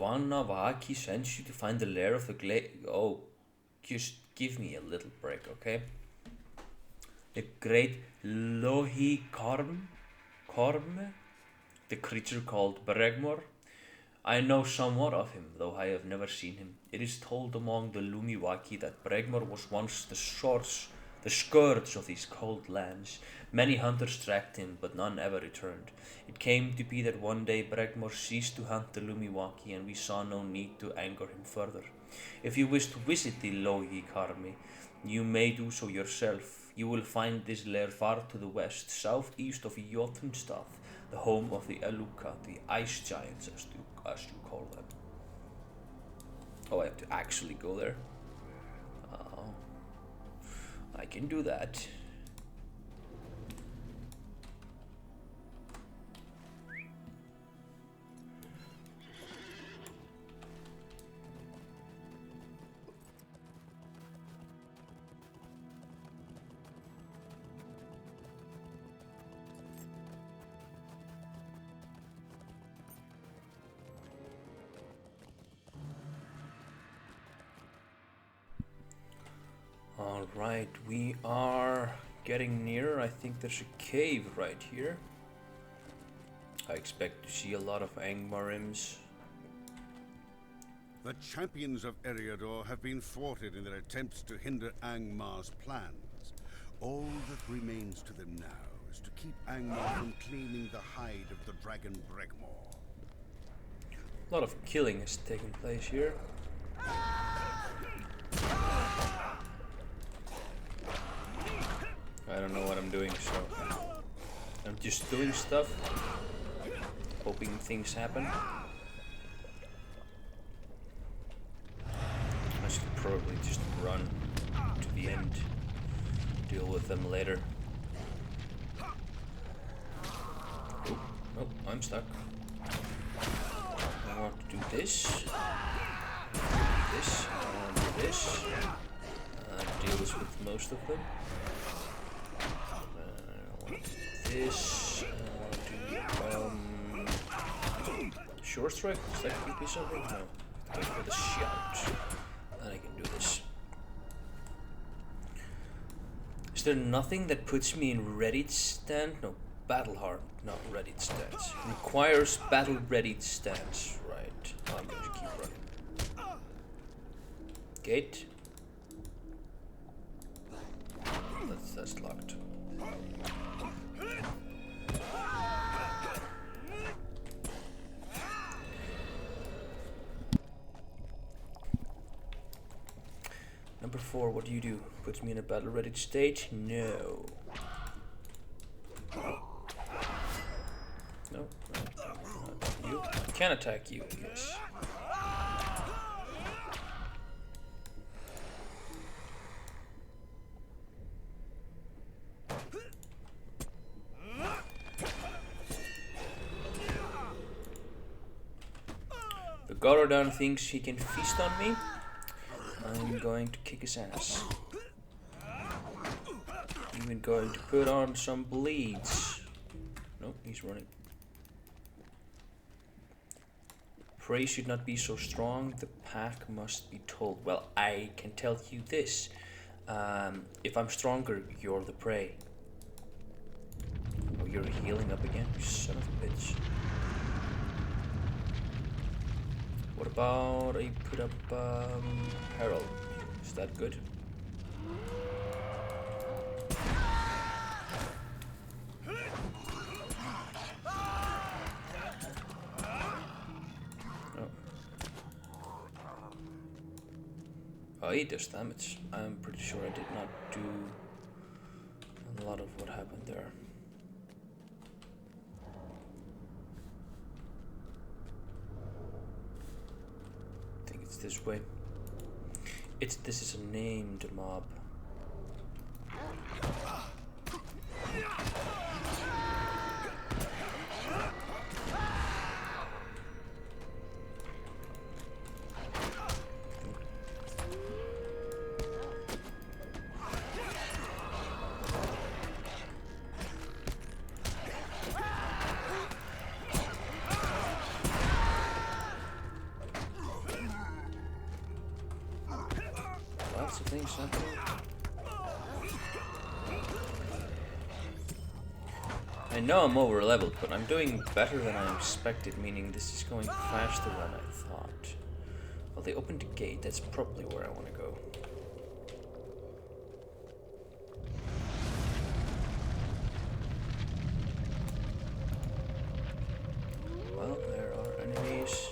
Wanawaki sent you to find the lair of the glade. Oh, just give me a little break, okay? The great Korm, the creature called Bregmor. I know somewhat of him, though I have never seen him. It is told among the Lumiwaki that Bregmor was once the scourge of these cold lands. Many hunters tracked him, but none ever returned. It came to be that one day Bregmor ceased to hunt the Lumiwaki, and we saw no need to anger him further. If you wish to visit the Logi Karmi, you may do so yourself. You will find this lair far to the west, southeast of Jotunstað, the home of the Eluka, the ice giants as you call them. Oh, I have to actually go there? Oh, I can do that. Alright, we are getting near. I think there's a cave right here. I expect to see a lot of Angmarims. The champions of Eriador have been thwarted in their attempts to hinder Angmar's plans. All that remains to them now is to keep Angmar from claiming the hide of the dragon Bregmor. A lot of killing is taking place here. I don't know what I'm doing, so I'm just doing stuff, hoping things happen. I should probably just run to the end, deal with them later. Oh, I'm stuck. I want to do this, and do this. Deals with most of them. This, short strike, does that give me something? No, wait for the shout, and I can do this. Is there nothing that puts me in readied stand? No, battle hard, not readied stance. Requires battle readied stance, right. I'm going to keep running. Gate. That's locked. Number 4, what do? Puts me in a battle ready state? No. No, not you. I can attack you, yes. The Gorodon thinks he can feast on me. I'm going to kick his ass. Even going to put on some bleeds. Nope, he's running. Prey should not be so strong. The pack must be told. Well, I can tell you this. If I'm stronger, you're the prey. Oh, you're healing up again? You son of a bitch. What about I put up Herald? Is that good? Oh, he does damage. I'm pretty sure I did not do a lot of what happened there. I think it's this way. This is a named mob. Sentinel. I know I'm over leveled, but I'm doing better than I expected, meaning this is going faster than I thought. Well, they opened the gate, that's probably where I want to go. Well, there are enemies.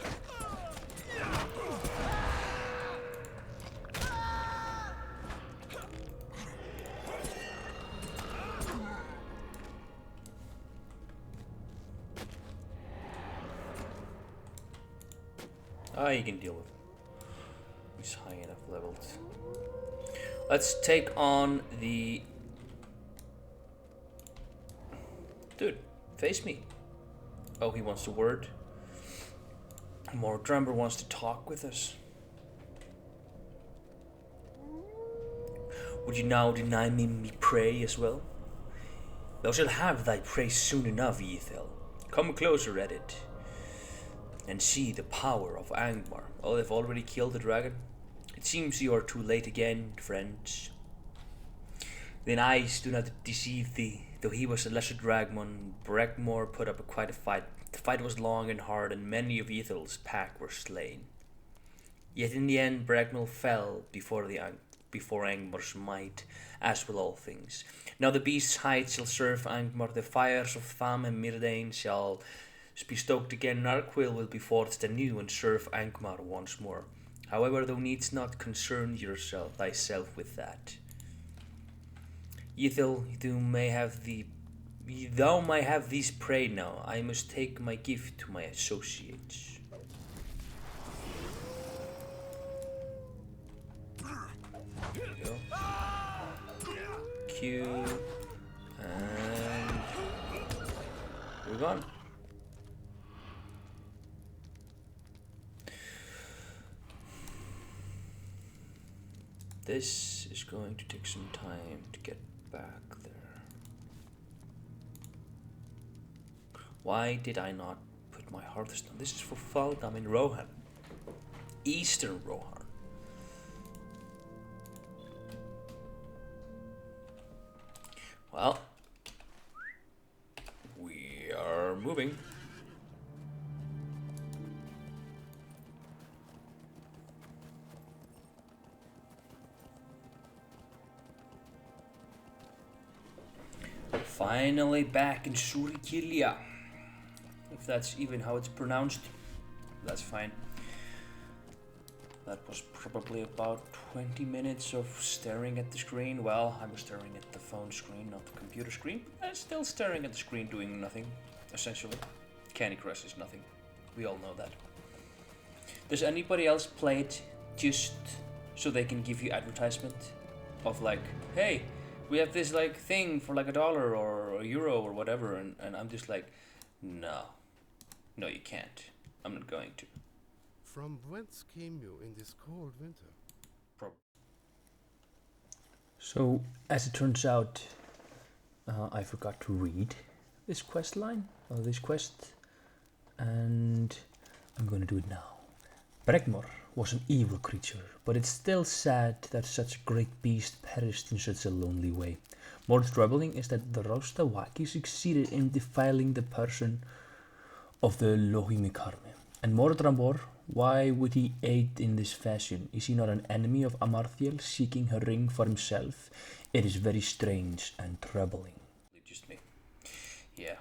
Ah, you can deal with him. He's high enough leveled. Let's take on the... Dude, face me. Oh, he wants a word. Mordrambor wants to talk with us. Would you now deny me prey as well? Thou shalt have thy prey soon enough, Ethel. Come closer at it, and see the power of Angmar. Oh, they've already killed the dragon? It seems you are too late again, friends. Thine eyes do not deceive thee. Though he was a lesser dragman, Bregmor put up quite a fight. The fight was long and hard, and many of Ethel's pack were slain. Yet in the end, Bregmor fell before Angmar's might, as will all things. Now the beast's hide shall serve Angmar, the fires of Tham and Myrdain shall be stoked again, Narquil will be forged anew and serve Angmar once more. However, thou needst not concern thyself with that. Ethel, thou may have these prey now. I must take my gift to my associates. There we go. Q, and we're gone. This is going to take some time to get back there. Why did I not put my Hearthstone? This is for Faldam in Rohan. Eastern Rohan. Well, we are moving. Finally back in Surikilia. If that's even how it's pronounced, that's fine. That was probably about 20 minutes of staring at the screen. Well, I was staring at the phone screen, not the computer screen. I'm still staring at the screen doing nothing, essentially. Candy Crush is nothing. We all know that. Does anybody else play it just so they can give you advertisement of like, hey, we have this like thing for like $1 or €1 or whatever, and I'm just like, no, you can't. I'm not going to. From whence came you in this cold winter? So, as it turns out, I forgot to read this quest line, or this quest, and I'm going to do it now. Bregmor was an evil creature, but it's still sad that such a great beast perished in such a lonely way. More troubling is that the Rostawaki succeeded in defiling the person of the Lohimikarmi. And Mordrambor, why would he aid in this fashion? Is he not an enemy of Amarthiel, seeking her ring for himself? It is very strange and troubling. Just me. Yeah.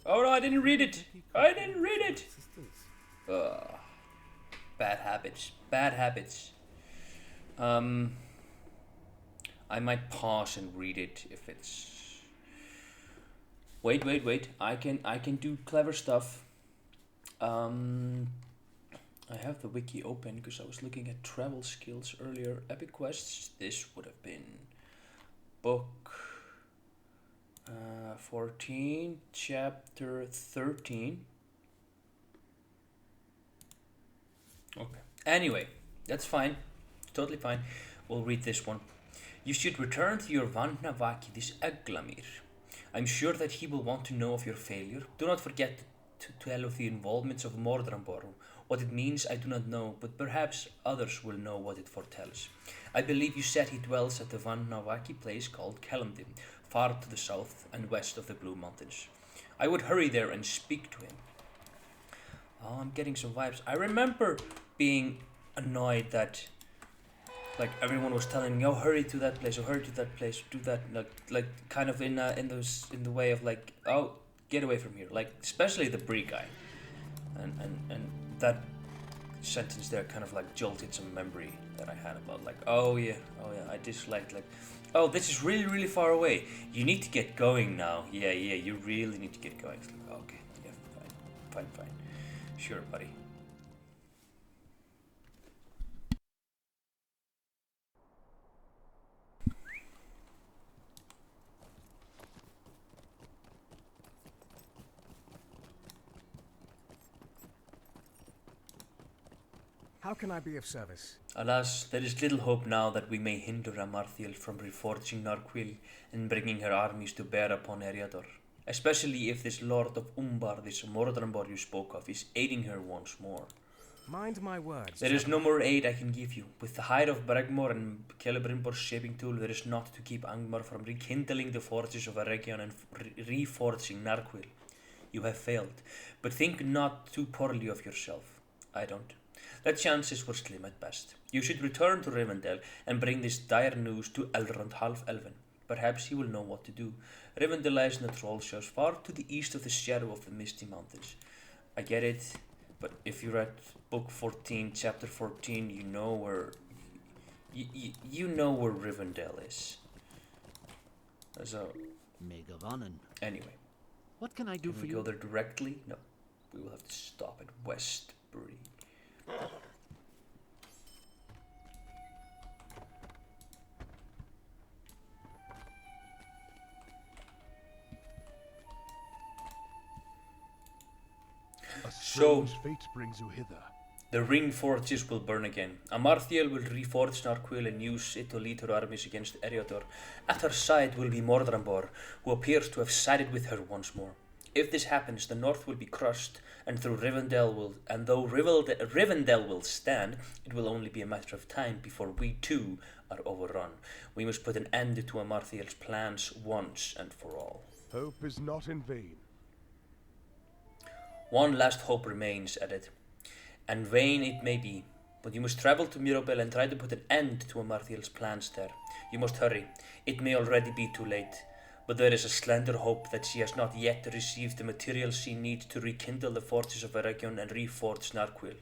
Oh no, I didn't read it! Bad habits. I might pause and read it if it's... Wait. I can do clever stuff. I have the wiki open because I was looking at travel skills earlier. Epic quests. This would have been book 14, chapter 13. Okay. Anyway, that's fine. Totally fine. We'll read this one. You should return to your Vanavaki, this Eglamir. I'm sure that he will want to know of your failure. Do not forget to tell of the involvements of Mordrambor, What it means I do not know, but perhaps others will know what it foretells. I believe you said he dwells at the one Nawaki place called Kalimdim, far to the south and west of the Blue Mountains. I would hurry there and speak to him. Oh, I'm getting some vibes. I remember being annoyed that like everyone was telling me, "Oh, hurry to that place! Oh, hurry to that place! Do that!" Like kind of in the way of like, "Oh, get away from here!" Like especially the Bree guy, and that sentence there kind of like jolted some memory that I had about like, oh yeah, I disliked like, oh, this is really far away. You need to get going now. Yeah, you really need to get going. It's like, okay, yeah, fine, sure, buddy. How can I be of service? Alas, there is little hope now that we may hinder Amarthiel from reforging Narquil and bringing her armies to bear upon Eriador, especially if this Lord of Umbar, this Mordrambor you spoke of, is aiding her once more. Mind my words. There is no more aid I can give you. With the hide of Bregmor and Celebrimbor's shaping tool, there is naught to keep Angmar from rekindling the forges of Eregion and reforging Narquil. You have failed, but think not too poorly of yourself. I don't. The chances were slim at best. You should return to Rivendell and bring this dire news to Elrond Half-Elven. Perhaps he will know what to do. Rivendell lies in the Trollshaws, far to the east of the shadow of the Misty Mountains. I get it, but if you read Book 14, Chapter 14, you know where... You know where Rivendell is. So... Megavanen. Anyway. What can I do Can for we you? go there directly? No. We will have to stop at Westbury. A So- strange fate brings you hither. The ring forges will burn again. Amarthiel will reforge Narquil and use it to lead her armies against Eriador. At her side will be Mordrambor, who appears to have sided with her once more. If this happens, the north will be crushed, and though Rivendell will stand, it will only be a matter of time before we too are overrun. We must put an end to Amarthiel's plans once and for all. Hope is not in vain. One last hope remains, added, and vain it may be, but you must travel to Mirabel and try to put an end to Amarthiel's plans there. You must hurry. It may already be too late, but there is a slender hope that she has not yet received the materials she needs to rekindle the forges of Eregion and reforge Narquil.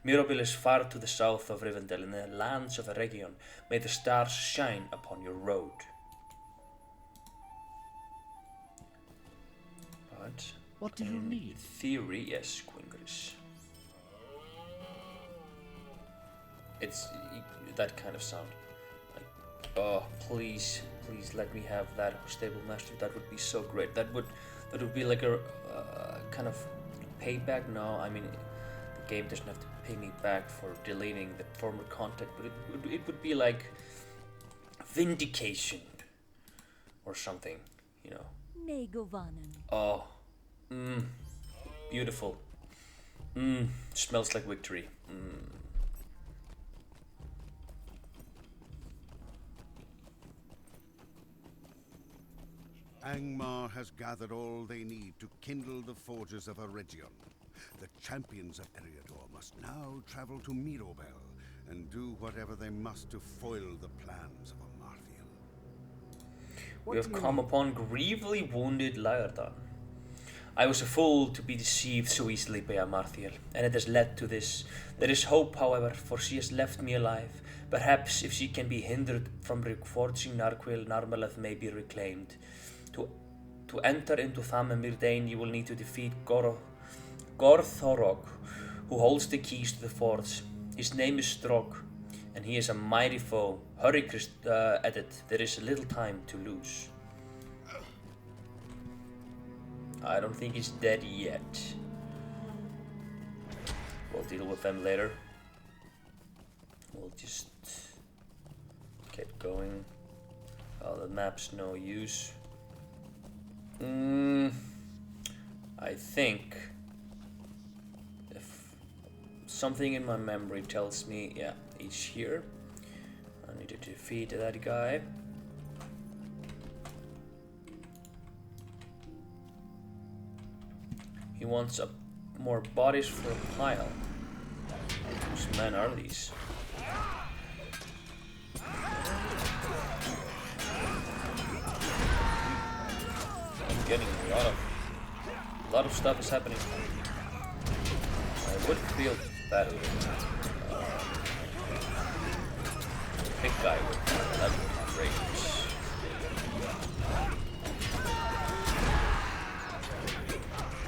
Mirabel is far to the south of Rivendell, in the lands of Eregion. May the stars shine upon your road. But What do you in need? theory, yes, Quingris. It's that kind of sound. Like, oh, please let me have that stable master. That would be so great. That would be like a kind of payback. No, I mean, the game doesn't have to pay me back for deleting the former content, but it would be like vindication or something, you know. Negovanen. Oh, beautiful. Smells like victory. Angmar has gathered all they need to kindle the forges of Eregion. The champions of Eriador must now travel to Mirobel and do whatever they must to foil the plans of Amarthiel. We have come upon grievily wounded Laerdan. I was a fool to be deceived so easily by Amarthiel, and it has led to this. There is hope, however, for she has left me alive. Perhaps if she can be hindered from reforging Narquil, Narmaleth may be reclaimed. To enter into Thamamir Dane, you will need to defeat Gorthorog, who holds the keys to the forge. His name is Strog, and he is a mighty foe. Hurry, Edit, there is little time to lose. I don't think he's dead yet. We'll deal with them later. We'll just get going. Oh, the map's no use. I think if Something in my memory tells me, yeah, he's here. I need to defeat that guy. He wants more bodies for a pile. Whose men are these? I'm getting a lot of stuff is happening. I would feel better. Big guy would that would be great.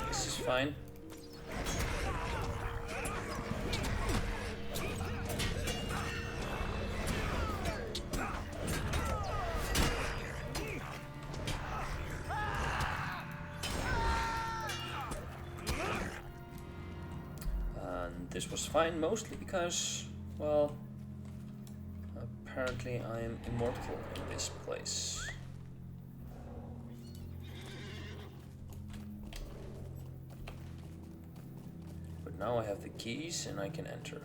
This is fine. This was fine, mostly because, well, apparently I am immortal in this place. But now I have the keys and I can enter.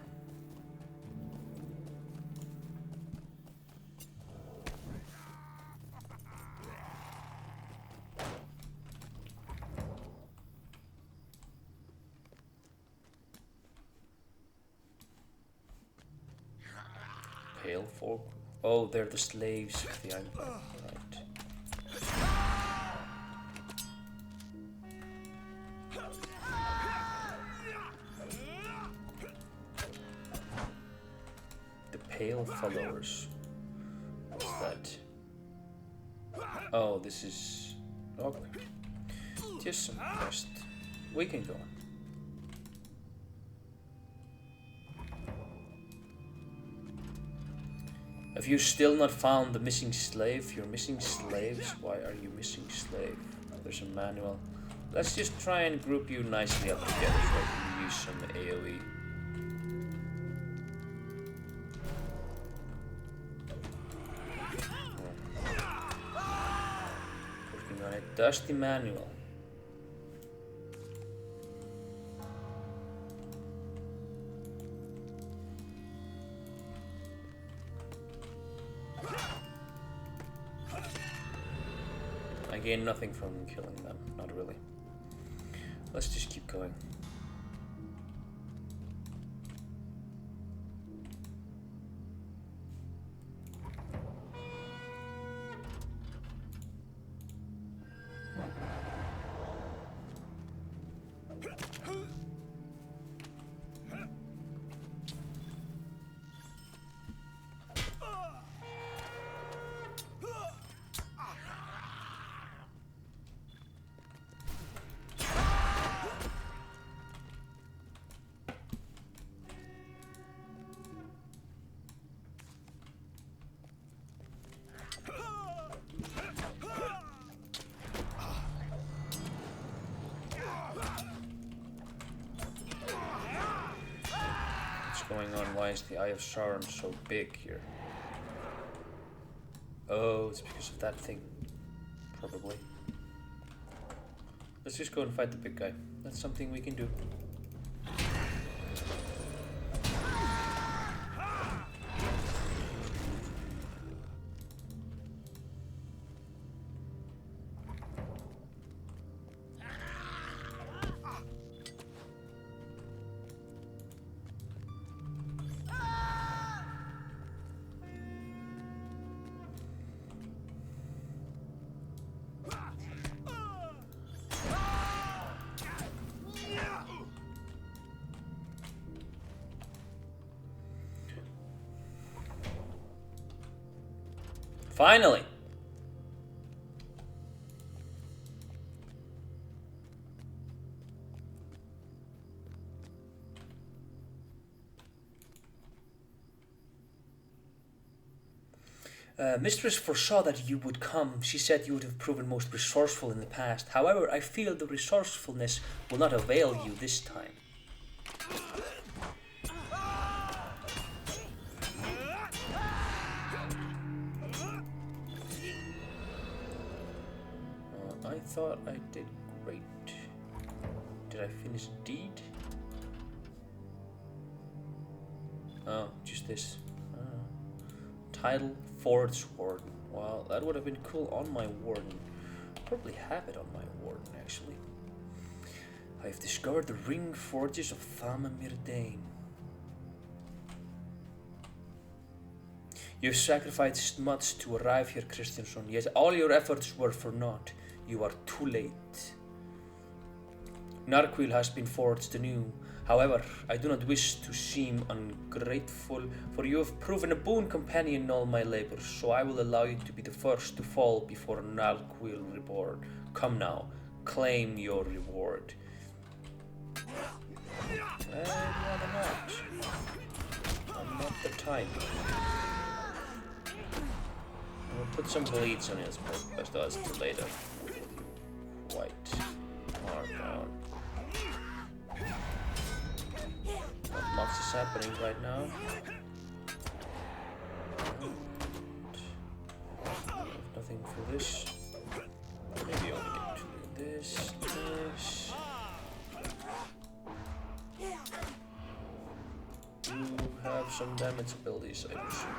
Pale folk. Oh, they're the slaves of the island. Right. The pale followers. What's that? Oh, this is okay. Just some quest. We can go on. Have you still not found the missing slave? You're missing slaves? Why are you missing slave? There's a manual. Let's just try and group you nicely up together so I can use some AoE. Working on a dusty manual. I gain nothing from killing them, not really. Let's just keep going. Going on? Why is the Eye of Sauron so big here? Oh, it's because of that thing. Probably. Let's just go and fight the big guy. That's something we can do. Finally! Mistress foresaw that you would come. She said you would have proven most resourceful in the past. However, I feel the resourcefulness will not avail you this time. I thought I did great. Did I finish deed? Oh, just this. Title, Forge Warden. Well, that would have been cool on my Warden. Probably have it on my Warden, actually. I've discovered the ring forges of Thama Myrdain. You've sacrificed much to arrive here, Kristjansson, yet all your efforts were for naught. You are too late. Narquil has been forged anew. However, I do not wish to seem ungrateful, for you have proven a boon companion in all my labors, so I will allow you to be the first to fall before Narquil reborn. Come now, claim your reward. I'd rather not. I'm not the type. We'll put some bleeds on his but that's too later. White. Mark on. Not much is happening right now. Nothing for this. Maybe only get to this. You have some damage abilities, I presume.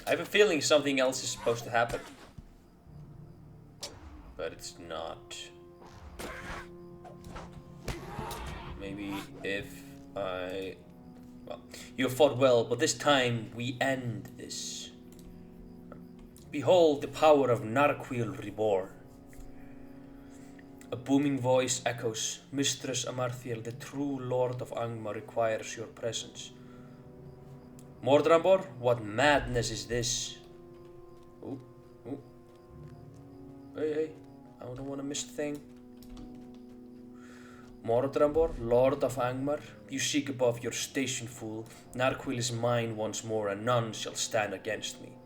I have a feeling something else is supposed to happen. But it's not. Maybe if I... Well, you have fought well, but this time we end this. Behold the power of Narquil reborn. A booming voice echoes, Mistress Amarthiel, the true Lord of Angmar requires your presence. Mordrambor, what madness is this? Ooh, ooh. Hey, I don't want to miss a thing. Mordrambor, Lord of Angmar, you seek above your station, fool. Narquil is mine once more, and none shall stand against me.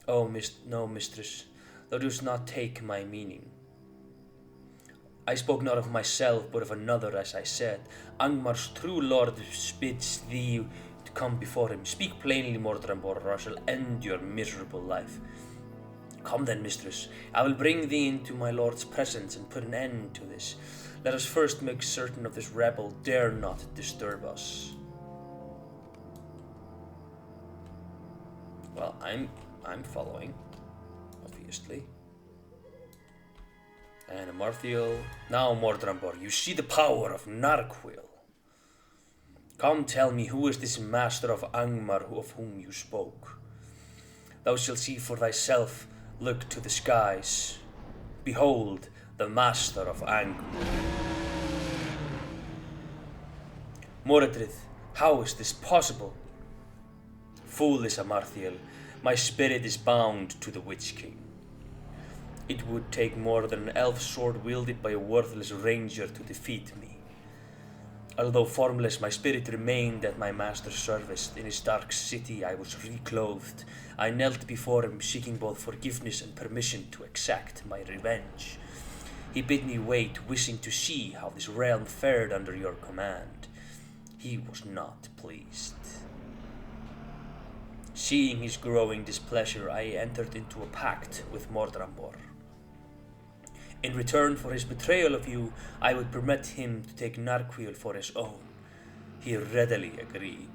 Oh, no, mistress, thou dost not take my meaning. I spoke not of myself, but of another, as I said. Angmar's true lord bids thee to come before him. Speak plainly, Mordrambor, or I shall end your miserable life. Come then, mistress, I will bring thee into my lord's presence and put an end to this. Let us first make certain of this rebel dare not disturb us. Well, I'm following, obviously. And Amarthiel. Now, Mordrambor, you see the power of Narquil. Come tell me, who is this master of Angmar of whom you spoke? Thou shalt see for thyself. Look to the skies. Behold, the master of Angmar. Moradrith, how is this possible? Foolish Amarthiel, my spirit is bound to the Witch King. It would take more than an elf sword wielded by a worthless ranger to defeat me. Although formless, my spirit remained at my master's service. In his dark city I was reclothed. I knelt before him, seeking both forgiveness and permission to exact my revenge. He bid me wait, wishing to see how this realm fared under your command. He was not pleased. Seeing his growing displeasure, I entered into a pact with Mordrambor. In return for his betrayal of you, I would permit him to take Narquil for his own. He readily agreed.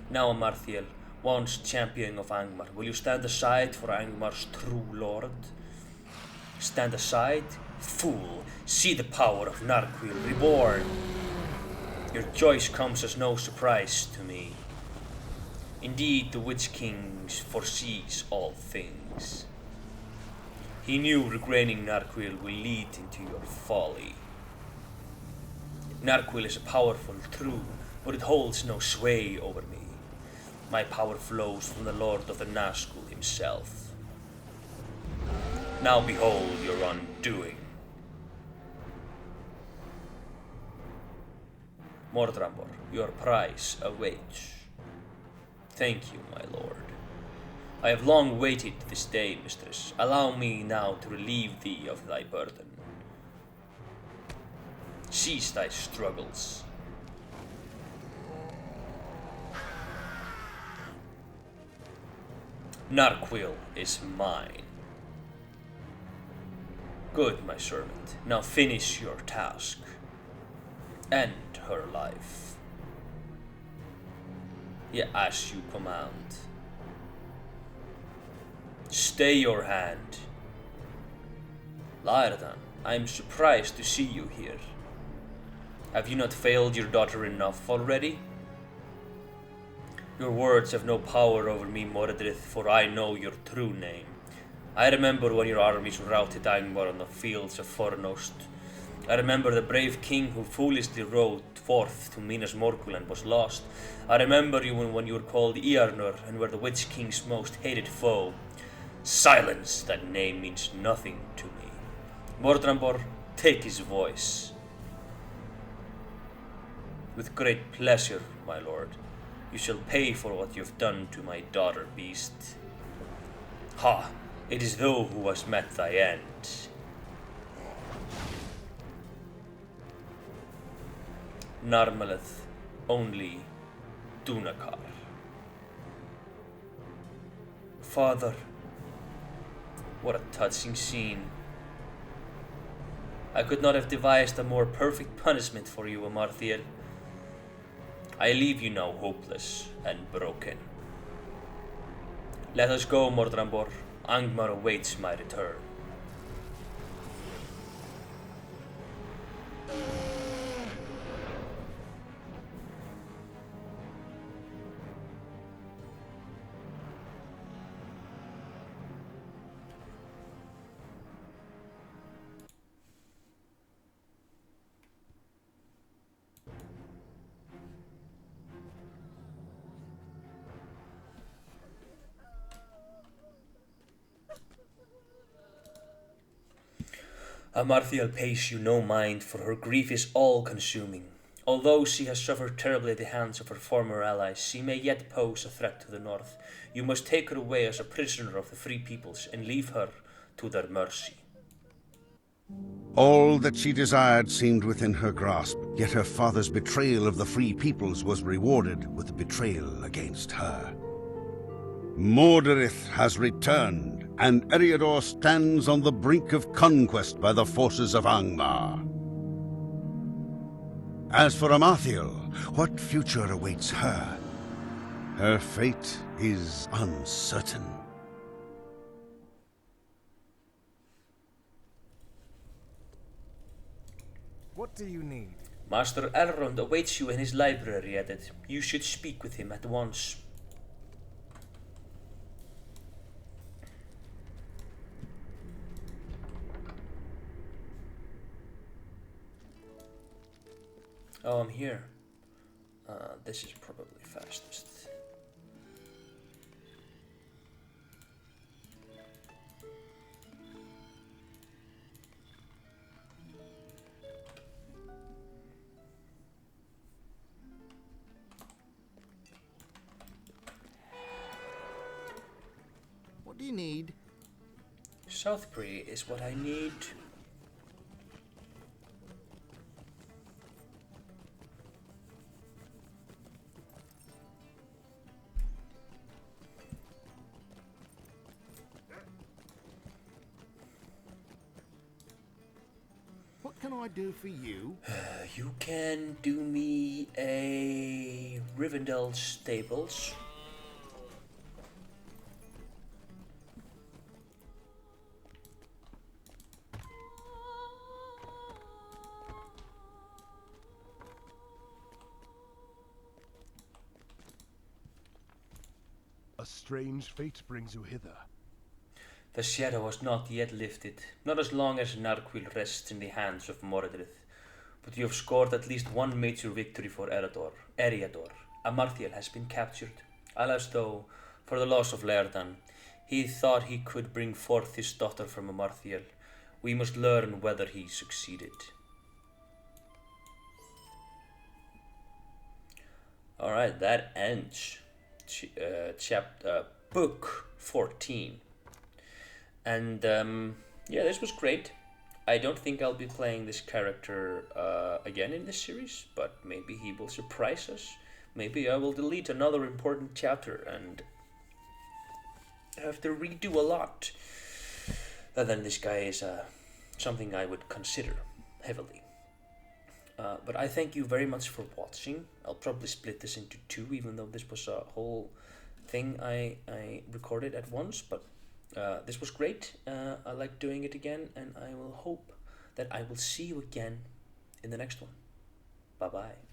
Now, Amarthiel, once champion of Angmar, will you stand aside for Angmar's true lord? Stand aside? Fool, see the power of Narquil reborn. Your choice comes as no surprise to me. Indeed, the Witch King foresees all things. He knew regaining Narquil will lead into your folly. Narquil is a powerful, true, but it holds no sway over me. My power flows from the Lord of the Nazgul himself. Now behold your undoing. Mordrambor, your prize awaits. Thank you, my lord. I have long waited this day, mistress. Allow me now to relieve thee of thy burden. Cease thy struggles. Narquil is mine. Good, my servant. Now finish your task. End her life. As you command. Stay your hand. Laerdan, I am surprised to see you here. Have you not failed your daughter enough already? Your words have no power over me, Mordredith, for I know your true name. I remember when your armies routed Angmar on the fields of Fornost. I remember the brave king who foolishly rode forth to Minas Morgul and was lost. I remember you when you were called Iarnur and were the Witch King's most hated foe. Silence! That name means nothing to me. Mordrambor, take his voice. With great pleasure, my lord. You shall pay for what you have done to my daughter, beast. Ha! It is thou who hast met thy end. Narmeleth, only Dunakar. Father, what a touching scene. I could not have devised a more perfect punishment for you, Amarthiel. I leave you now hopeless and broken. Let us go, Mordrambor. Angmar awaits my return. Amarthiel pays you no mind, for her grief is all-consuming. Although she has suffered terribly at the hands of her former allies, she may yet pose a threat to the north. You must take her away as a prisoner of the Free Peoples and leave her to their mercy. All that she desired seemed within her grasp, yet her father's betrayal of the Free Peoples was rewarded with a betrayal against her. Morderith has returned, and Eriador stands on the brink of conquest by the forces of Angmar. As for Amarthiel, what future awaits her? Her fate is uncertain. What do you need? Master Elrond awaits you in his library, Edith. You should speak with him at once. Oh, I'm here. This is probably fastest. What do you need? Southbury is what I need. What can I do for you? You can do me a Rivendell Stables. A strange fate brings you hither. The shadow has not yet lifted, not as long as Narquil rests in the hands of Mordredith. But you have scored at least one major victory for Eriador. Amarthiel has been captured. Alas though, for the loss of Laerdan, he thought he could bring forth his daughter from Amarthiel. We must learn whether he succeeded. Alright, that ends book 14. And yeah, this was great. I don't think I'll be playing this character again in this series, but maybe he will surprise us. Maybe I will delete another important chapter and have to redo a lot. Then this guy is something I would consider heavily. But I thank you very much for watching. I'll probably split this into two, even though this was a whole thing I recorded at once. But this was great. I like doing it again, and I will hope that I will see you again in the next one. Bye bye.